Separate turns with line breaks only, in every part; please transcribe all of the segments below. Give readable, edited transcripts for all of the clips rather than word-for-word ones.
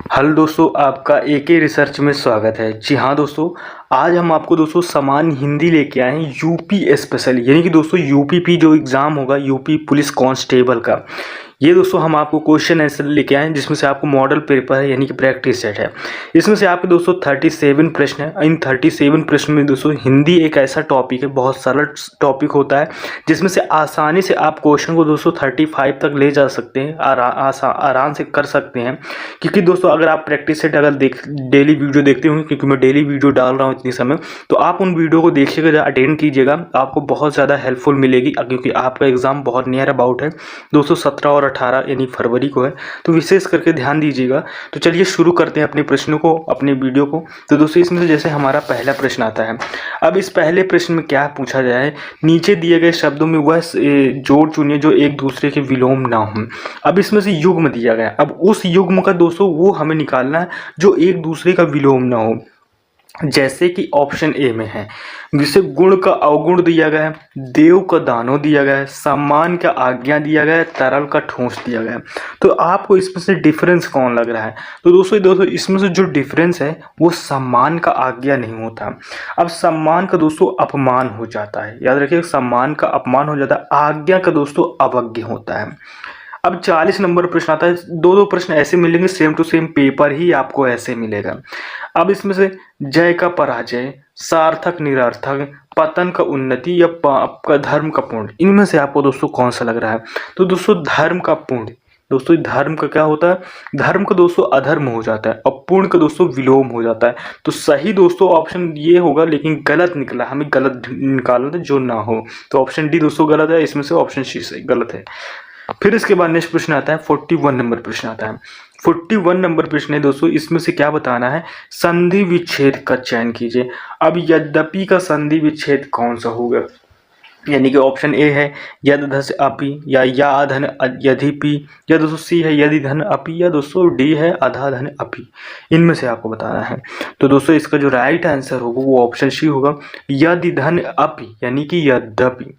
Hello दोस्तों, आपका एके research में स्वागत है। जी हाँ दोस्तों, आज हम आपको दोस्तों सामान्य हिंदी लेके आए हैं यूपी स्पेशल, यानी कि दोस्तों यूपी जो एग्ज़ाम होगा यूपी पुलिस कांस्टेबल का। ये दोस्तों हम आपको क्वेश्चन आंसर लेके आए हैं, जिसमें से आपको मॉडल पेपर है यानी कि प्रैक्टिस सेट है। इसमें से आपके दोस्तों 37 प्रश्न है। इन 37 प्रश्न में दोस्तों हिंदी एक ऐसा टॉपिक है, बहुत सरल टॉपिक होता है, जिसमें से आसानी से आप क्वेश्चन को दोस्तों 35 तक ले जा सकते हैं, आराम से कर सकते हैं। क्योंकि दोस्तों अगर आप प्रैक्टिस सेट अगर डेली वीडियो देखते होंगे, क्योंकि मैं डेली वीडियो डाल रहा हूँ इतनी समय, तो आप उन वीडियो को देखिएगा, अटेंड कीजिएगा, आपको बहुत ज़्यादा हेल्पफुल मिलेगी। क्योंकि आपका एग्ज़ाम बहुत नियर अबाउट है दोस्तों, 17 और 18 यानी फरवरी को है, तो विशेष करके ध्यान दीजिएगा। तो चलिए शुरू करते हैं अपने प्रश्नों को, अपने वीडियो को। तो दोस्तों इसमें से जैसे हमारा पहला प्रश्न आता है। अब इस पहले प्रश्न में क्या पूछा जाए, नीचे दिए गए शब्दों में वह जोड़ चुनिए जो एक दूसरे के विलोम ना हो। अब इसमें से युग्म दिया गया है, अब उस युग्म का दोस्तों वो हमें निकालना है जो एक दूसरे का विलोम ना हो। जैसे कि ऑप्शन ए में है, जिसे गुण का अवगुण दिया गया है, देव का दानव दिया गया है, सम्मान का आज्ञा दिया गया है, तरल का ठोस दिया गया है। तो आपको इसमें से डिफरेंस कौन लग रहा है? तो दोस्तों इसमें से जो डिफरेंस है वो सम्मान का आज्ञा नहीं होता। अब सम्मान का दोस्तों अपमान हो जाता है, याद रखिए, सम्मान का अपमान हो जाता है। आज्ञा का दोस्तों अवज्ञा होता है। अब 40 नंबर प्रश्न आता है। दो प्रश्न ऐसे मिलेंगे, सेम टू सेम पेपर ही आपको ऐसे मिलेगा। अब इसमें से जय का पराजय, सार्थक निरर्थक, पतन का उन्नति या पाप का धर्म का पुण्य, इनमें से आपको दोस्तों कौन सा लग रहा है? तो दोस्तों धर्म का पुण्य। दोस्तों धर्म का क्या होता है? धर्म का दोस्तों अधर्म हो जाता है और पुण्य का दोस्तों विलोम हो जाता है। तो सही दोस्तों ऑप्शन ये होगा, लेकिन गलत निकला, हमें गलत निकालना था जो ना हो। तो ऑप्शन डी दोस्तों गलत है, इसमें से ऑप्शन सी सही गलत है। फिर इसके बाद नेक्स्ट प्रश्न आता है, 41 नंबर प्रश्न आता है। 41 नंबर प्रश्न है दोस्तों, इसमें से क्या बताना है? संधि विच्छेद का चयन कीजिए। अब यद्यपि का संधि विच्छेद कौन सा होगा? यानी कि ऑप्शन ए है यदधस अपि, या अधन यधिपि, या दोस्तों सी है यदि धन अपि, या दोस्तों डी है अधा धन अपि। इनमें से आपको बताना है। तो दोस्तों इसका जो राइट आंसर होगा वो ऑप्शन सी होगा, यदि धन अपि, यानी कि यद्यपि।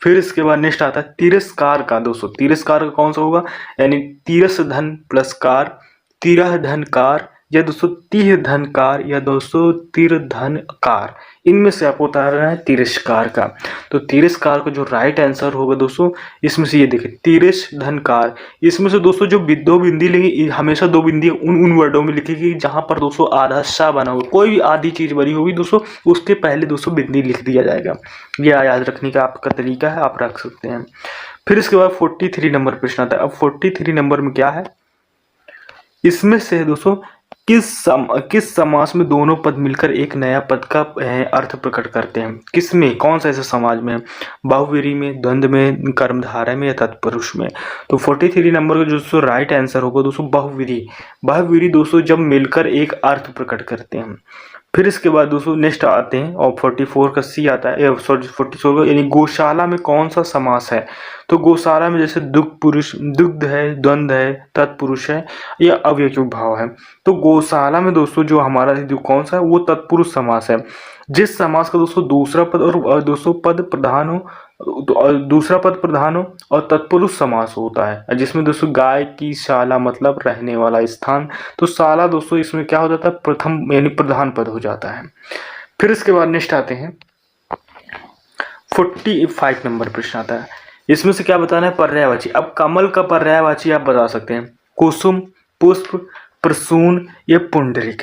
फिर इसके बाद नेक्स्ट आता है तिरस्कार का। दोस्तों तिरस्कार का कौन सा होगा? यानी तिरस धन प्लस कार, तिरह धन कार, या दोस्तों तिह धन कार, या दोस्तों तिर धन कार। इनमें से आपको उतारना है तिरस्कार का। तो तिरस्कार का जो राइट आंसर होगा दोस्तों, इसमें से ये देखिए तिरस धन कार। इसमें से दोस्तों जो दो बिंदी लेंगे, हमेशा दो बिंदी उन वर्डों में लिखेगी जहां पर दोस्तों आधा सा बना होगा। कोई भी आधी चीज बनी होगी दोस्तों, उसके पहले दोस्तों बिंदी लिख दिया जाएगा। यह याद रखने का आपका तरीका है, आप रख सकते हैं। फिर इसके बाद 43 नंबर प्रश्न आता है। अब 43 नंबर में क्या है? इसमें से दोस्तों किस समास में दोनों पद मिलकर एक नया पद का अर्थ प्रकट करते हैं? किस में, कौन सा ऐसा समाज में? बहुव्रीहि में, द्वंद्व में, कर्मधारय में, या तत्पुरुष में? तो 43 नंबर का दोस्तों राइट आंसर होगा दोस्तों बहुव्रीहि। बहुव्रीहि दोस्तों जब मिलकर एक अर्थ प्रकट करते हैं। फिर इसके बाद दोस्तों नेक्स्ट आते हैं और 44 का सी आता है, सॉरी 44 का, यानी गौशाला में कौन सा समास है? तो गौशाला में जैसे दुग्ध है, द्वंद्व है, तत्पुरुष है, या अव्ययचुक भाव है। तो गौशाला में दोस्तों जो हमारा जो कौन सा है वो तत्पुरुष समास है। जिस समास का दोस्तों दूसरा पद और दोस्तों पद प्रधान हो, दूसरा पद प्रधान हो और तत्पुरुष समास होता है, जिसमें दोस्तों गाय की शाला मतलब रहने वाला स्थान। तो शाला दोस्तों इसमें क्या हो जाता है? प्रथम यानी प्रधान पद हो जाता है। फिर इसके बाद नेक्स्ट आते हैं 45 नंबर प्रश्न आता है। इसमें से क्या बताना है? पर्यायवाची। अब कमल का पर्यायवाची आप बता सकते हैं, कुसुम, पुष्प, प्रसून, या पुंडरीक।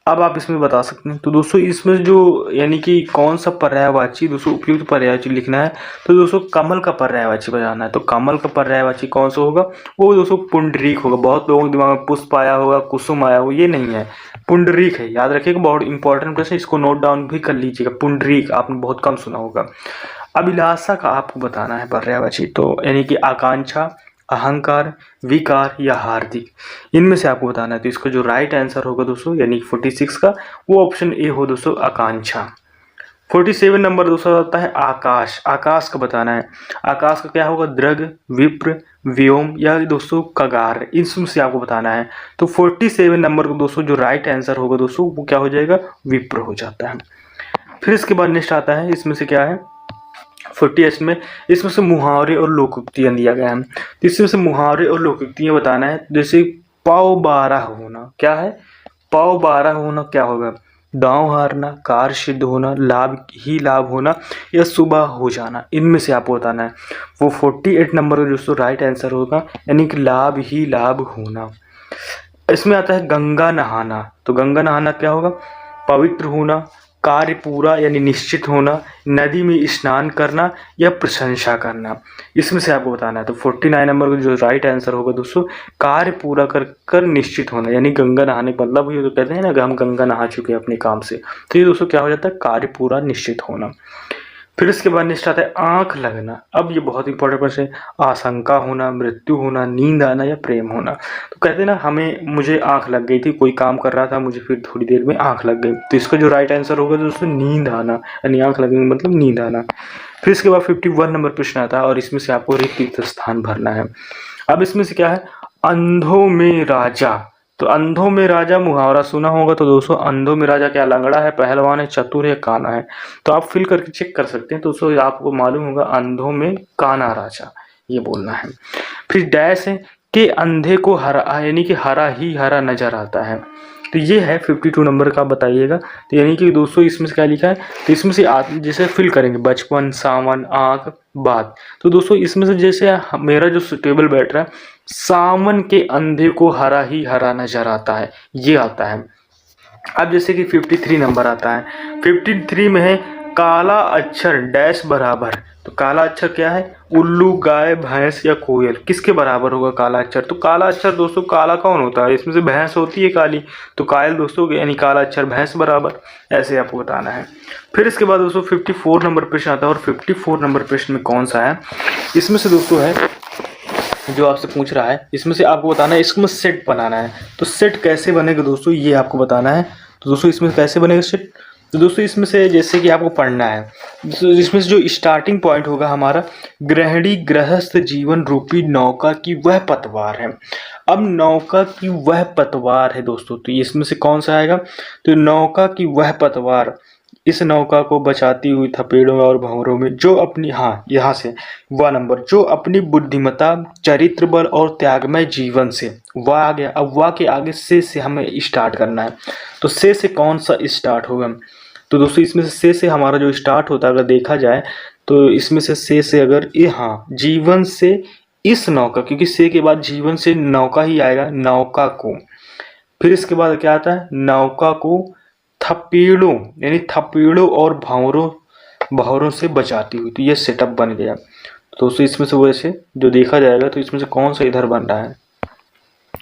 अब आप इसमें बता सकते हैं। तो दोस्तों इसमें जो यानी कि कौन सा पर्यायवाची दोस्तों उपयुक्त पर्यायवाची लिखना है, तो दोस्तों कमल का पर्यायवाची बताना है। तो कमल का पर्यायवाची कौन सा होगा? वो दोस्तों पुंडरीक होगा। बहुत लोगों के दिमाग में पुष्प आया होगा, कुसुम आया होगा, ये नहीं है, पुंडरीक है। याद रखिएगा, बहुत इंपॉर्टेंट प्रश्न, इसको नोट डाउन भी कर लीजिएगा। पुंडरीक आपने बहुत कम सुना होगा। अभिलाषा का आपको बताना है पर्यायवाची, तो यानी कि आकांक्षा, अहंकार, विकार, या हार्दिक, इनमें से आपको बताना है। तो इसका जो राइट आंसर होगा दोस्तों यानी 46 का, वो ऑप्शन ए हो दोस्तों, आकांक्षा। 47 नंबर दोस्तों आता है आकाश। आकाश का बताना है। आकाश का क्या होगा? दृग, विप्र, व्योम, या दोस्तों कगार, इसमें से आपको बताना है। तो 47 नंबर को दोस्तों जो राइट आंसर होगा दोस्तों वो क्या हो जाएगा? विप्र हो जाता है। फिर इसके बाद नेक्स्ट आता है, इसमें से क्या है 48 में, इसमें से मुहावरे और लोकोक्तियां दिया गया है। तो इसमें से मुहावरे और लोकोक्तियां बताना है। जैसे पाव 12 होना क्या है, पाव 12 होना क्या होगा, दांव हारना, कार्य सिद्ध होना, लाभ ही लाभ होना या सुबह हो जाना, इनमें से आपको बताना है। वो 48 नंबर का दोस्तों राइट आंसर होगा, यानी कि लाभ ही लाभ होना। इसमें आता है गंगा नहाना, तो गंगा नहाना क्या होगा, पवित्र होना, कार्य पूरा यानी निश्चित होना, नदी में स्नान करना या प्रशंसा करना, इसमें से आपको बताना है। तो 49 नंबर का जो राइट आंसर होगा दोस्तों, कार्य पूरा कर कर निश्चित होना, यानी गंगा नहाने का मतलब ये तो कहते हैं ना कि हम गंगा नहा चुके हैं अपने काम से, तो ये दोस्तों क्या हो जाता है, कार्य पूरा निश्चित होना। फिर इसके बाद नेक्स्ट आता है आंख लगना। अब ये बहुत इंपॉर्टेंट प्रश्न है, आशंका होना, मृत्यु होना, नींद आना या प्रेम होना। तो कहते हैं ना हमें, मुझे आंख लग गई थी, कोई काम कर रहा था, मुझे फिर थोड़ी देर में आंख लग गई, तो इसका जो राइट आंसर होगा दोस्तों नींद आना, यानी आंख लगने मतलब नींद आना। फिर इसके बाद 51 नंबर प्रश्न आता है और इसमें से आपको रिक्त स्थान भरना है। अब इसमें से क्या है, अंधों में राजा। तो अंधों में राजा मुहावरा सुना होगा, तो दोस्तों अंधों में राजा क्या, लंगड़ा है, पहलवान है, चतुर है, काना है। तो आप फिल करके चेक कर सकते हैं, तो दोस्तों आपको मालूम होगा अंधों में काना राजा, ये बोलना है। फिर डैश है कि अंधे को हरा, यानी कि हरा ही हरा नजर आता है। तो ये है 52 नंबर का, बताइएगा। तो यानी कि दोस्तों इसमें से क्या लिखा है, तो इसमें से जैसे फिल करेंगे बचपन, सावन, आँख, बात। तो दोस्तों इसमें से जैसे मेरा जो टेबल बैठ रहा है, सावन के अंधे को हरा ही हरा नजर आता है, ये आता है। अब जैसे कि 53 नंबर आता है, 53 में है काला अक्षर डैश बराबर। तो काला अक्षर क्या है, उल्लू, गाय, भैंस या कोयल, किसके बराबर होगा काला अक्षर। तो काला अक्षर दोस्तों, काला कौन होता है, इसमें से भैंस होती है काली, तो कायल दोस्तों यानी काला अक्षर भैंस बराबर, ऐसे आपको बताना है। फिर इसके बाद दोस्तों 54 नंबर प्रश्न आता है, और 54 नंबर प्रश्न में कौन सा है, इसमें से दोस्तों है जो आपसे पूछ रहा है, इसमें से आपको बताना है, इसमें सेट बनाना है। तो सेट कैसे बनेगा दोस्तों, ये आपको बताना है। तो दोस्तों इसमें कैसे बनेगा सेट, तो दोस्तों इसमें से जैसे कि आपको पढ़ना है, इसमें से जो स्टार्टिंग पॉइंट होगा हमारा, गृहिणी गृहस्थ जीवन रूपी नौका की वह पतवार है। अब नौका की वह पतवार है दोस्तों, तो इसमें से कौन सा आएगा, तो नौका की वह पतवार, इस नौका को बचाती हुई थपेड़ों और भंवरों में जो अपनी, हाँ यहाँ से वह नंबर, जो अपनी बुद्धिमत्ता, चरित्र बल और त्यागमय जीवन से, वह आ गया। अब वह के आगे से हमें स्टार्ट करना है, तो से कौन सा स्टार्ट होगा, तो दोस्तों इसमें से हमारा जो स्टार्ट होता है अगर देखा जाए, तो इसमें से अगर ये, हाँ जीवन से इस नौका, क्योंकि से के बाद जीवन से नौका ही आएगा, नौका को। फिर इसके बाद क्या आता है, नौका को थपेड़ों, यानी थपेड़ों और भंवरों से बचाती हुई, तो ये सेटअप बन गया। तो दोस्तों इसमें से वैसे जो देखा जाएगा, तो इसमें से कौन सा इधर बन रहा है,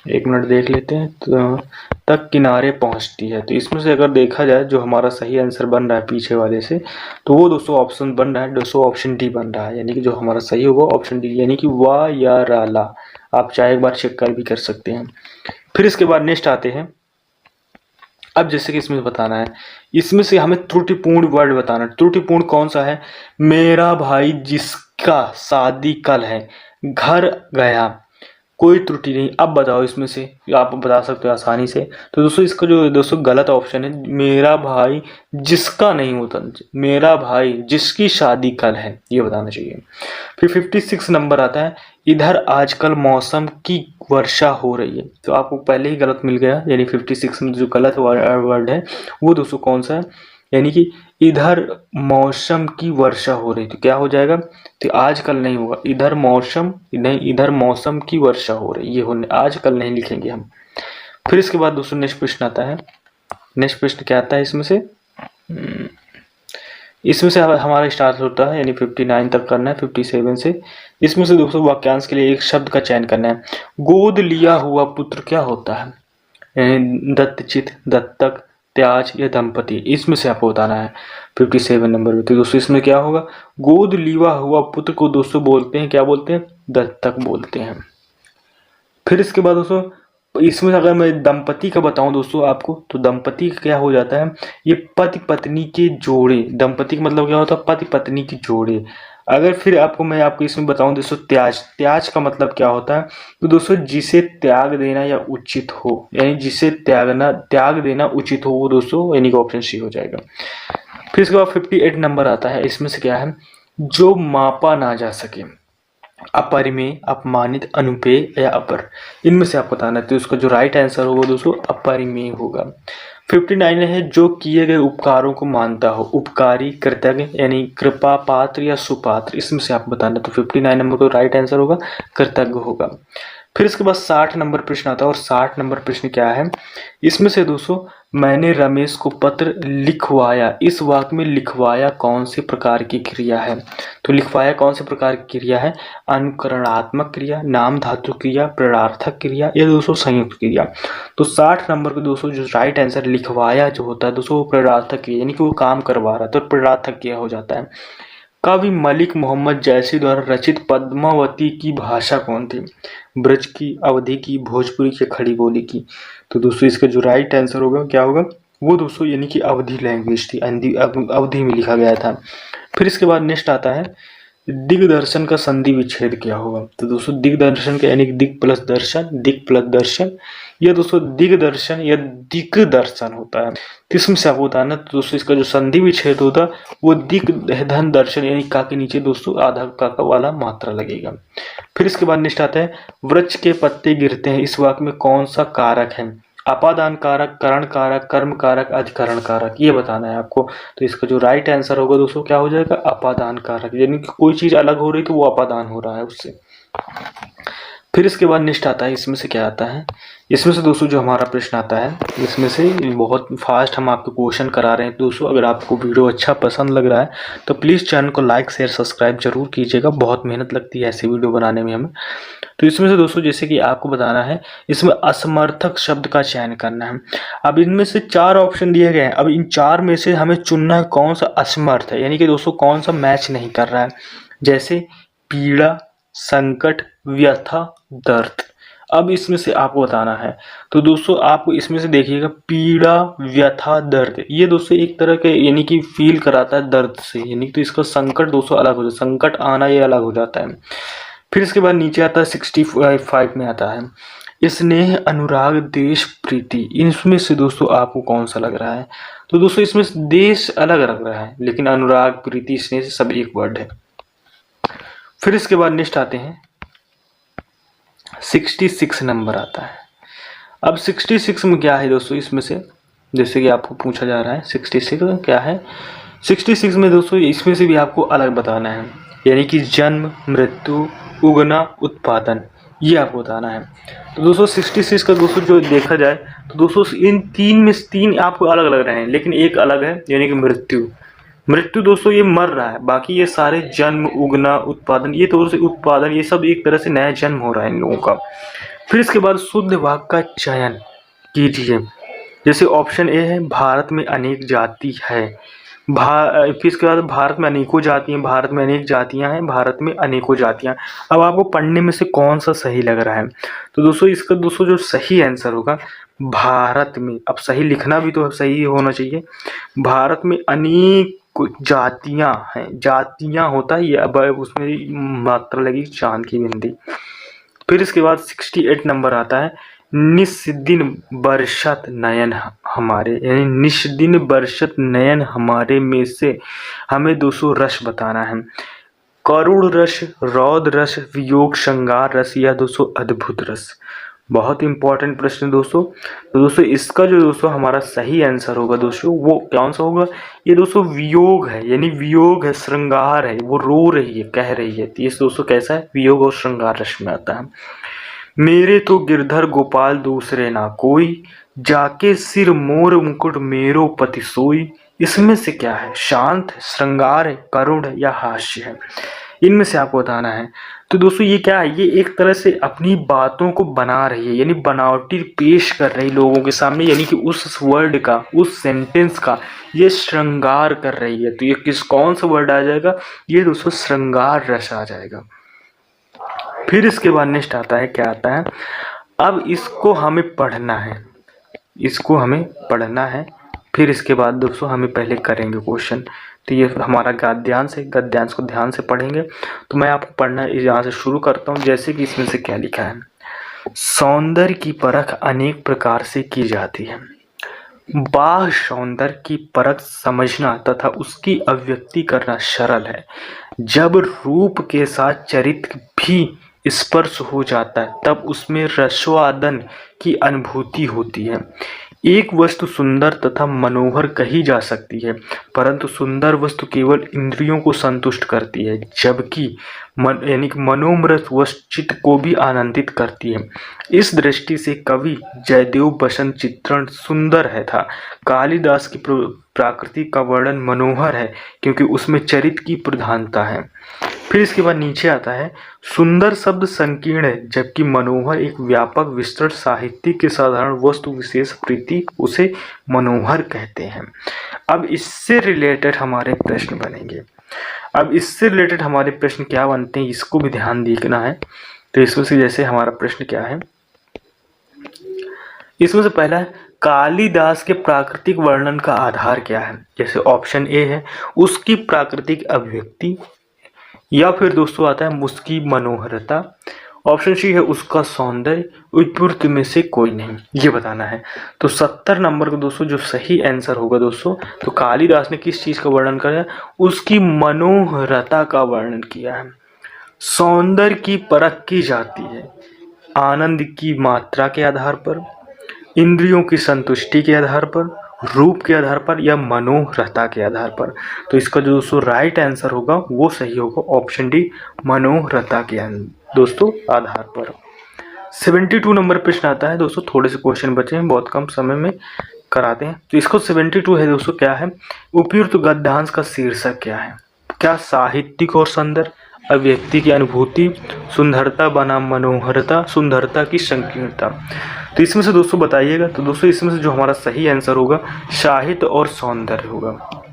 एक मिनट देख लेते हैं। तो तक किनारे पहुंचती है, तो इसमें से अगर देखा जाए जो हमारा सही आंसर बन रहा है पीछे वाले से, तो वो दोस्तों ऑप्शन बन रहा है, दोस्तों ऑप्शन डी बन रहा है, यानी कि जो हमारा सही होगा ऑप्शन डी, यानी कि वा या राला। आप चाहे एक बार चेक कर भी कर सकते हैं। फिर इसके बाद नेक्स्ट आते हैं, अब जैसे कि इसमें बताना है, इसमें से हमें त्रुटिपूर्ण वर्ड बताना है। त्रुटिपूर्ण कौन सा है, मेरा भाई जिसका शादी कल है, घर गया, कोई त्रुटि नहीं। अब बताओ इसमें से, आप बता सकते हो आसानी से। तो दोस्तों इसका जो दोस्तों गलत ऑप्शन है, मेरा भाई जिसका नहीं होता, मेरा भाई जिसकी शादी कल है, ये बताना चाहिए। फिर 56 नंबर आता है, इधर आजकल मौसम की वर्षा हो रही है। तो आपको पहले ही गलत मिल गया, यानी 56 में जो गलत वर्ड है वो दोस्तों कौन सा है, यानी कि इधर मौसम की वर्षा हो रही, तो क्या हो जाएगा, तो आजकल नहीं होगा, इधर मौसम नहीं, इधर मौसम की वर्षा हो रही, ये होने, आजकल नहीं लिखेंगे हम। फिर इसके बाद दोस्तों नेक्स्ट प्रश्न आता है, नेक्स्ट प्रश्न क्या आता है इसमें से, इसमें से हमारा स्टार्ट होता है, यानी 59 तक करना है, 57 से। इसमें से दोस्तों वाक्यांश के लिए एक शब्द का चयन करना है। गोद लिया हुआ पुत्र क्या होता है, यानी दत्तचित, दत्तक, त्याज या दंपति, इसमें से आपको बताना है 57 नंबर में। तो दोस्तों इसमें क्या होगा, गोद लिया हुआ पुत्र को दोस्तों बोलते हैं, क्या बोलते हैं, दत्तक बोलते हैं। फिर इसके बाद दोस्तों इसमें अगर मैं दंपति का बताऊं दोस्तों आपको, तो दंपति का क्या हो जाता है, ये पति पत्नी के जोड़े, दंपति का मतलब क्या होता है, पति पत्नी के जोड़े। अगर फिर मैं आपको इसमें बताऊं दोस्तों त्याज, त्याज का मतलब क्या होता है, तो दोस्तों जिसे त्याग देना या उचित हो, यानी जिसे त्याग देना उचित हो, वो दोस्तों यानी कि ऑप्शन सी हो जाएगा। फिर इसके बाद 58 नंबर आता है, इसमें से क्या है, जो मापा ना जा सके। अपरिमेय, अपमानित, अनुपेय या अपर, इनमें से आपको बताना है। तो इसका जो राइट आंसर होगा दोस्तों अपरिमेय होगा। 59 है जो किए गए उपकारों को मानता हो, उपकारी, कृतज्ञ यानी कृपा पात्र या सुपात्र, इसमें से आपको बताना है। तो 59 नंबर को राइट आंसर होगा कृतज्ञ होगा। फिर इसके बाद 60 नंबर प्रश्न आता है, और 60 नंबर प्रश्न क्या है, इसमें से दोस्तों मैंने रमेश को पत्र लिखवाया, इस वाक्य में लिखवाया कौन से प्रकार की क्रिया है। तो लिखवाया कौन से प्रकार की क्रिया है, अनुकरणात्मक क्रिया, नाम धातु क्रिया, प्रणार्थक क्रिया या दोस्तों संयुक्त क्रिया। तो 60 नंबर को दोस्तों जो राइट आंसर लिखवाया जो होता है दोस्तों वो प्रणार्थक क्रिया, यानी कि वो काम करवा रहा है तो प्रणार्थक क्रिया हो जाता है। कवि मलिक मोहम्मद जैसी द्वारा रचित पद्मावती की भाषा कौन थी, ब्रज की, अवधी की, भोजपुरी की, खड़ी बोली की। तो दोस्तों इसका जो राइट आंसर होगा क्या होगा, वो दोस्तों यानी कि अवधी लैंग्वेज थी, अवधी में लिखा गया था। फिर इसके बाद नेक्स्ट आता है दिग्दर्शन का संधि विच्छेद क्या होगा। तो दोस्तों दिग्दर्शन का यानी दिग प्लस दर्शन या दोस्तों दिग्दर्शन या दिग्दर्शन होता है। तो इसमें से आपको बताना, तो दोस्तों इसका जो संधि विच्छेद होता है वो दिग धन दर्शन यानी का के नीचे दोस्तों आधा का वाला मात्रा लगेगा। फिर इसके बाद नेक्स्ट आता है वृक्ष के पत्ते गिरते हैं, इस वाक्य में कौन सा कारक है, अपादान कारक, करण कारक, कर्म कारक, अधिकरण कारक, ये बताना है आपको। तो इसका जो राइट आंसर होगा दोस्तों क्या हो जाएगा, अपादान कारक, यानी कि कोई चीज अलग हो रही तो वो अपादान हो रहा है उससे। फिर इसके बाद नेक्स्ट आता है, इसमें से क्या आता है, इसमें से दोस्तों जो हमारा प्रश्न आता है इसमें से बहुत फास्ट हम आपको क्वेश्चन करा रहे हैं दोस्तों। अगर आपको वीडियो अच्छा पसंद लग रहा है तो प्लीज़ चैनल को लाइक शेयर सब्सक्राइब जरूर कीजिएगा, बहुत मेहनत लगती है ऐसे वीडियो बनाने में हमें। तो इसमें से दोस्तों जैसे कि आपको बताना है, इसमें असमर्थक शब्द का चयन करना है। अब इनमें से 4 ऑप्शन दिए गए हैं, अब इन 4 में से हमें चुनना है कौन सा असमर्थ है, यानी कि दोस्तों कौन सा मैच नहीं कर रहा है। जैसे पीड़ा, संकट, व्यथा, दर्द। अब इसमें से आपको बताना है, तो दोस्तों आपको इसमें से देखिएगा पीड़ा, व्यथा, दर्द, ये दोस्तों एक तरह के यानी कि फील कराता है दर्द से, यानी तो इसका संकट दोस्तों अलग हो जाता है, संकट आना ये अलग हो जाता है। फिर इसके बाद नीचे आता है 65 में आता है स्नेह, अनुराग, देश, प्रीति, इनमें से दोस्तों आपको कौन सा लग रहा है। तो दोस्तों इसमें देश अलग लग रहा है, लेकिन अनुराग, प्रीति, स्नेह से सब एक वर्ड है। फिर इसके बाद नेक्स्ट आते हैं 66 नंबर आता है। अब 66 में क्या है दोस्तों, इसमें से जैसे कि आपको पूछा जा रहा है 66 क्या है, 66 में दोस्तों इसमें से भी आपको अलग बताना है, यानी कि जन्म, मृत्यु, उगना, उत्पादन, ये आपको बताना है। तो दोस्तों 66 का दोस्तों जो देखा जाए तो दोस्तों इन 3 में से 3 आपको अलग लग रहे हैं, लेकिन एक अलग है यानी कि मृत्यु। मृत्यु दोस्तों ये मर रहा है, बाकी ये सारे जन्म, उगना, उत्पादन, ये तो उत्पादन, ये सब एक तरह से नया जन्म हो रहा है इन लोगों का। फिर इसके बाद शुद्ध वाक्य का चयन कीजिए। जैसे ऑप्शन ए है भारत में अनेक जाति है, फिर इसके बाद भारत में अनेकों जातियां, भारत में अनेक जातियां हैं, भारत में अनेकों जातियां। अब आपको पढ़ने में से कौन सा सही लग रहा है। तो दोस्तों इसका दोस्तों जो सही आंसर होगा भारत में, अब सही लिखना भी तो सही होना चाहिए, भारत में अनेक जातियां हैं, जातियां होता है ये, अब उसमें मात्रा लगी चांद की बिंदी। फिर इसके बाद 68 नंबर आता है निस्दिन बरसत नयन हमारे, यानी निस्दिन बरसत नयन हमारे में से हमें दोस्तों रस बताना है, करुण रस, रौद्र रस, वियोग श्रृंगार रस या दोस्तों अद्भुत रस। बहुत इंपॉर्टेंट प्रश्न दोस्तों। तो दोस्तों इसका जो दोस्तों हमारा सही आंसर होगा दोस्तों वो कौन सा होगा, ये दोस्तों वियोग है, यानी वियोग है, श्रृंगार है, वो रो रही है, कह रही है, तो ये दोस्तों कैसा है, वियोग और श्रृंगार रस में आता है। मेरे तो गिरधर गोपाल दूसरे ना कोई, जाके सिर मोर मुकुट मेरो पति सोई, इसमें से क्या है, शांत, श्रृंगार है, करुण है या हास्य है, इनमें से आपको बताना है। तो दोस्तों ये क्या है, ये एक तरह से अपनी बातों को बना रही है, यानी बनावटी पेश कर रही लोगों के सामने, यानी कि उस वर्ड का, उस सेंटेंस का ये श्रृंगार कर रही है। तो ये कौन सा वर्ड आ जाएगा, ये दोस्तों श्रृंगार रस आ जाएगा। फिर इसके बाद नेक्स्ट आता है, क्या आता है, अब इसको हमें पढ़ना है, इसको हमें पढ़ना है। फिर इसके बाद दोस्तों हमें पहले करेंगे क्वेश्चन, तो ये हमारा गद्यांश है, गद्यांश को ध्यान से पढ़ेंगे। तो मैं आपको पढ़ना यहाँ से शुरू करता हूँ। जैसे कि इसमें से क्या लिखा है, सौंदर्य की परख अनेक प्रकार से की जाती है, बाह्य सौंदर्य की परख समझना तथा उसकी अभिव्यक्ति करना सरल है, जब रूप के साथ चरित्र भी स्पर्श हो जाता है तब उसमें रसवादन की अनुभूति होती है। एक वस्तु सुंदर तथा मनोहर कही जा सकती है, परंतु सुंदर वस्तु केवल इंद्रियों को संतुष्ट करती है, जबकि यानी कि मनोमृत वस्तु चित्त को भी आनंदित करती है। इस दृष्टि से कवि जयदेव बसंत चित्रण सुंदर है था। कालिदास की प्रकृति का वर्णन मनोहर है, क्योंकि उसमें चरित्र की प्रधानता है। फिर इसके बाद नीचे आता है, सुंदर शब्द संकीर्ण है, जबकि मनोहर एक व्यापक विस्तृत साहित्य के साधारण वस्तु विशेष प्रीति उसे मनोहर कहते हैं। अब इससे रिलेटेड हमारे प्रश्न बनेंगे। अब इससे रिलेटेड हमारे प्रश्न क्या बनते हैं, इसको भी ध्यान देखना है। तो इसमें से जैसे हमारा प्रश्न क्या है, इसमें से पहला है, कालिदास के प्राकृतिक वर्णन का आधार क्या है। जैसे ऑप्शन ए है उसकी प्राकृतिक अभिव्यक्ति, या फिर दोस्तों आता है उसकी मनोहरता, ऑप्शन सी है उसका सौंदर्य, उपयुक्त में से कोई नहीं, ये बताना है। तो 70 नंबर का दोस्तों जो सही आंसर होगा दोस्तों, तो कालिदास ने किस चीज का वर्णन किया, उसकी मनोहरता का वर्णन किया है। सौंदर्य की परख की जाती है आनंद की मात्रा के आधार पर, इंद्रियों की संतुष्टि के आधार पर, रूप के आधार पर, या मनोहरता के आधार पर। तो इसका जो दोस्तों राइट आंसर होगा वो सही होगा ऑप्शन डी, मनोहरता के दोस्तों आधार पर। 72 नंबर प्रश्न आता है दोस्तों, थोड़े से क्वेश्चन बचे हैं, बहुत कम समय में कराते हैं। तो इसको 72 है दोस्तों, क्या है, उपयुक्त गद्यांश का शीर्षक क्या है। क्या साहित्यिक और सुंदर, अभिव्यक्ति की अनुभूति, सुंदरता बनाम मनोहरता, सुंदरता की संकीर्णता। तो इसमें से दोस्तों बताइएगा। तो दोस्तों इसमें से जो हमारा सही आंसर होगा साहित्य और सौंदर्य होगा।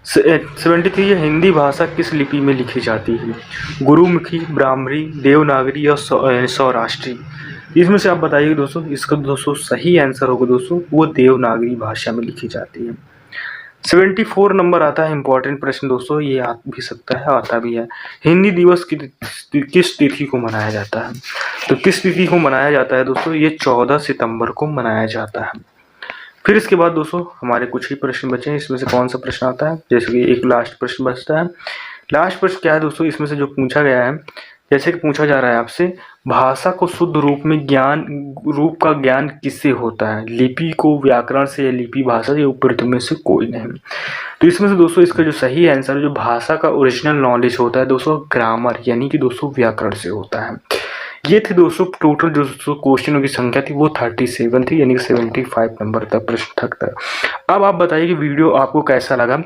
73 है, हिंदी भाषा किस लिपि में लिखी जाती है, गुरुमुखी, ब्राह्मणी, देवनागरी या सौराष्ट्री। इसमें से आप बताइए दोस्तों। इसका दोस्तों सही आंसर होगा दोस्तों वो देवनागरी भाषा में लिखी जाती है। 74 नंबर आता है इंपॉर्टेंट प्रश्न दोस्तों, ये आ भी सकता है आता भी है। हिंदी दिवस किस तिथि को मनाया जाता है। तो किस तिथि को मनाया जाता है दोस्तों, ये 14 सितंबर को मनाया जाता है। फिर इसके बाद दोस्तों हमारे कुछ ही प्रश्न बचे हैं, इसमें से कौन सा प्रश्न आता है, जैसे कि एक लास्ट प्रश्न बचता है। लास्ट प्रश्न क्या है दोस्तों, इसमें से जो पूछा गया है, जैसे कि पूछा जा रहा है आपसे, भाषा को शुद्ध रूप में रूप का ज्ञान किससे होता है, लिपि को, व्याकरण से, या लिपि भाषा से, उपयुक्त में से कोई नहीं। तो इसमें से दोस्तों इसका जो सही आंसर है, जो भाषा का ओरिजिनल नॉलेज होता है दोस्तों, ग्रामर यानी कि दोस्तों व्याकरण से होता है। ये थे दोस्तों टोटल जो क्वेश्चनों की संख्या थी वो 37 थी, यानी कि 75 नंबर तक प्रश्न तक। अब आप बताइए कि वीडियो आपको कैसा लगा।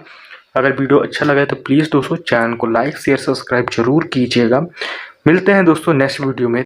अगर वीडियो अच्छा लगा तो प्लीज़ दोस्तों चैनल को लाइक शेयर सब्सक्राइब जरूर कीजिएगा। मिलते हैं दोस्तों नेक्स्ट वीडियो में।